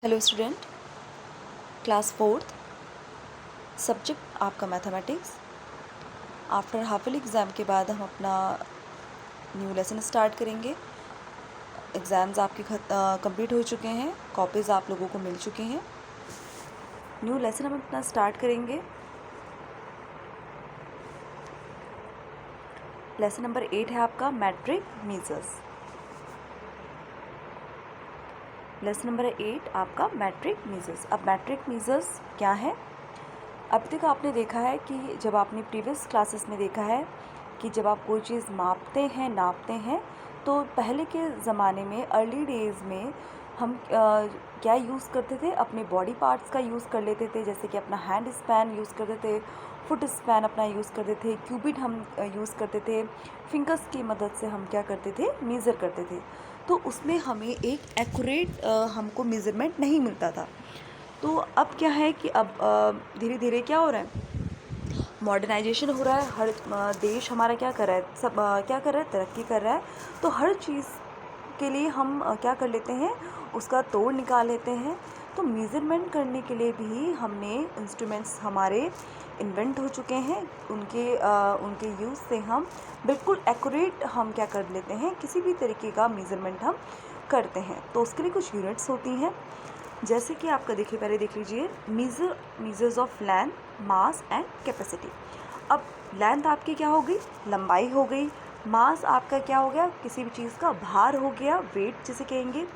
Hello student, class fourth, subject आपका mathematics. After half yearly exam के बाद हम अपना न्यू लेसन स्टार्ट करेंगे। एग्ज़ाम्स आपके कंप्लीट हो चुके हैं, कॉपीज़ आप लोगों को मिल चुकी हैं। न्यू लेसन हम अपना स्टार्ट करेंगे। लेसन नंबर 8 है आपका मैट्रिक मीजर्स। लेसन नंबर 8 आपका मैट्रिक मीजर्स। अब मैट्रिक मीजर्स क्या है? अब तक आपने देखा है कि जब आपने प्रीवियस क्लासेस में देखा है कि जब आप कोई चीज़ मापते हैं, नापते हैं, तो पहले के ज़माने में अर्ली डेज़ में हम क्या यूज़ करते थे? अपने बॉडी पार्ट्स का यूज़ कर लेते थे, जैसे कि अपना हैंड स्पैन यूज़ करते थे, फुट स्पैन अपना यूज़ करते थे, क्यूबिट हम यूज़ करते थे, फिंगर्स की मदद से हम क्या करते थे? मेज़र करते थे। तो उसमें हमें एक एक्यूरेट हमको मेज़रमेंट नहीं मिलता था। तो अब क्या है कि अब धीरे धीरे क्या हो रहा है, मॉडर्नाइजेशन हो रहा है। हर देश हमारा क्या कर रहा है, सब क्या कर रहा है, तरक्की कर रहा है। तो हर चीज़ के लिए हम क्या कर लेते हैं, उसका तोड़ निकाल लेते हैं। तो मेज़रमेंट करने के लिए भी हमने इंस्ट्रूमेंट्स हमारे इन्वेंट हो चुके हैं। उनके यूज़ से हम बिल्कुल एक्यूरेट हम क्या कर लेते हैं, किसी भी तरीके का मेज़रमेंट हम करते हैं। तो उसके लिए कुछ यूनिट्स होती हैं, जैसे कि आपका देखिए, पहले देख लीजिए, measures of length, mass and capacity. अब लेंथ आपकी क्या हो गई, लंबाई हो गई। मास आपका क्या हो गया, किसी भी चीज़ का भार हो गया, वेट जिसे कहेंगे।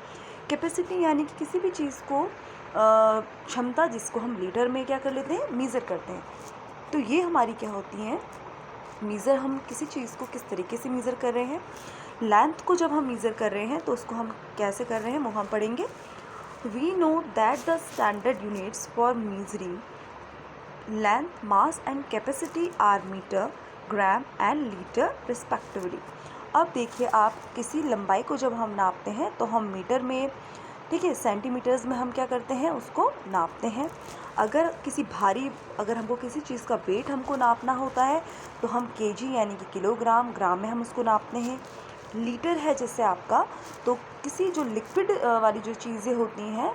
कैपेसिटी यानी कि किसी भी चीज़ को क्षमता, जिसको हम लीटर में क्या कर लेते हैं, मीज़र करते हैं। तो ये हमारी क्या होती हैं, मीज़र। हम किसी चीज़ को किस तरीके से मीज़र कर रहे हैं। लेंथ को जब हम मीज़र कर रहे हैं तो उसको हम कैसे कर रहे हैं वो हम पढ़ेंगे। We know that the standard units for measuring length, mass and capacity are meter, gram and liter respectively. अब देखिए, आप किसी लंबाई को जब हम नापते हैं तो हम मीटर में, ठीक है, सेंटीमीटर्स में हम क्या करते हैं, उसको नापते हैं। अगर हमको किसी चीज़ का वेट हमको नापना होता है तो हम केजी यानी कि किलोग्राम, ग्राम में हम उसको नापते हैं। लीटर है जैसे आपका, तो किसी जो लिक्विड वाली जो चीज़ें होती हैं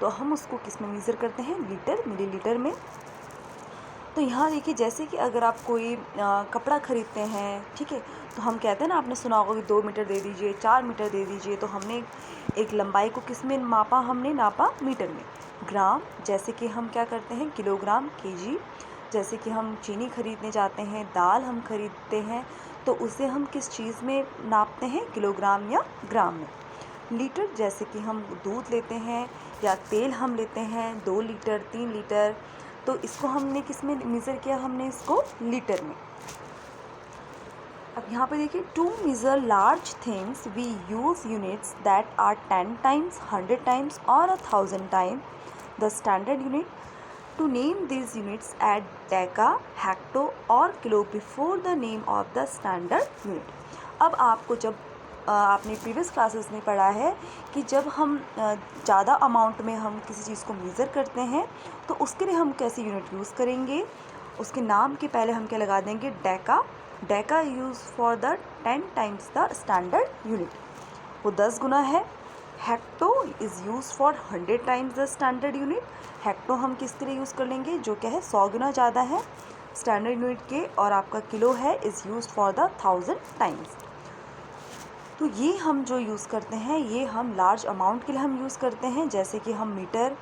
तो हम उसको किस में मेज़र करते हैं, लीटर, मिलीलीटर में। तो यहाँ देखिए, जैसे कि अगर आप कोई कपड़ा ख़रीदते हैं, ठीक है, तो हम कहते हैं ना, आपने सुना होगा कि 2 मीटर दे दीजिए, 4 मीटर दे दीजिए। तो हमने एक लंबाई को किस में मापा, हमने नापा मीटर में। ग्राम, जैसे कि हम क्या करते हैं, किलोग्राम, केजी, जैसे कि हम चीनी खरीदने जाते हैं, दाल हम खरीदते हैं, तो उसे हम किस चीज़ में नापते हैं, किलोग्राम या ग्राम में। लीटर, जैसे कि हम दूध लेते हैं या तेल हम लेते हैं, 2 लीटर, 3 लीटर, तो इसको हमने किस में मेज़र किया, हमने इसको लीटर में। अब यहाँ पे देखिए, to measure large things we use units that are 10 times, 100 times और 1000 time the standard unit. To name these units add deca, hecto और kilo before the name of the standard unit. अब आपको जब आपने प्रीवियस क्लासेस में पढ़ा है कि जब हम ज़्यादा अमाउंट में हम किसी चीज़ को मेज़र करते हैं तो उसके लिए हम कैसे यूनिट यूज़ करेंगे, उसके नाम के पहले हम क्या लगा देंगे, Deka. Deka use for the 10 times the standard unit, वो 10 गुना है। Hecto is use for 100 times the standard unit. Hecto हम किसके लिए यूज़ कर लेंगे, जो क्या है 100 गुना ज़्यादा है स्टैंडर्ड यूनिट के। और आपका किलो है, is use for the 1000 times. तो ये हम जो यूज़ करते हैं, ये हम लार्ज अमाउंट के लिए हम यूज़ करते हैं, जैसे कि हम मीटर,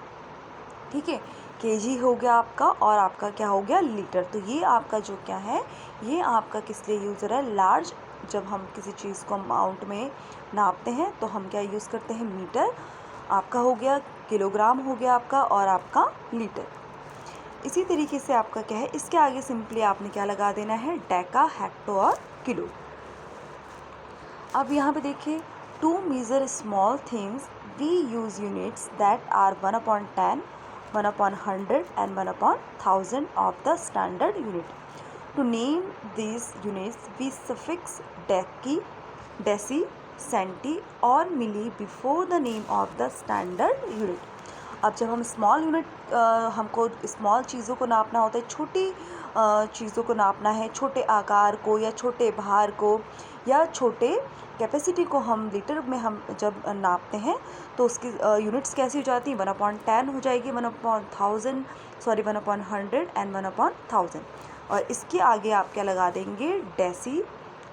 ठीक है, केजी हो गया आपका, और आपका क्या हो गया, लीटर। तो ये आपका जो क्या है, ये आपका किस लिए यूज़ हो रहा है, लार्ज। जब हम किसी चीज़ को अमाउंट में नापते हैं तो हम क्या यूज़ करते हैं, मीटर आपका हो गया, किलोग्राम हो गया आपका, और आपका लीटर। इसी तरीके से आपका क्या है, इसके आगे सिंपली आपने क्या लगा देना है, डेका, हेक्टो और किलो। अब यहाँ पे देखिए, to measure small things we use units that are 1/10, 1/100 and 1/1000 of the standard unit. To name these units we suffix deci, deci, centi और milli before the name of the standard unit. अब जब हम small unit, हमको small चीज़ों को नापना होता है, छोटी चीज़ों को नापना है, छोटे आकार को या छोटे भार को, या छोटे कैपेसिटी को हम लीटर में हम जब नापते हैं तो उसकी यूनिट्स कैसी हो जाती हैं, 1/10 हो जाएगी, 1/1000, सॉरी 1/100 एंड 1/1000। और इसके आगे आप क्या लगा देंगे, डेसी,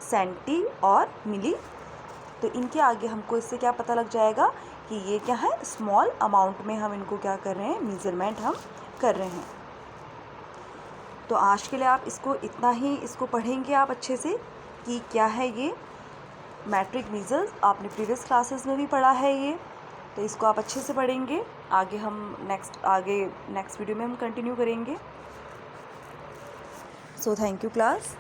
सेंटी और मिली। तो इनके आगे हमको इससे क्या पता लग जाएगा कि ये क्या है, स्मॉल अमाउंट में हम इनको क्या कर रहे हैं, मेज़रमेंट हम कर रहे हैं। तो आज के लिए आप इसको इतना ही इसको पढ़ेंगे आप अच्छे से कि क्या है ये मैट्रिक मीज़र्स। आपने प्रीवियस क्लासेस में भी पढ़ा है ये, तो इसको आप अच्छे से पढ़ेंगे। आगे हम नेक्स्ट वीडियो में हम कंटिन्यू करेंगे। So thank you class.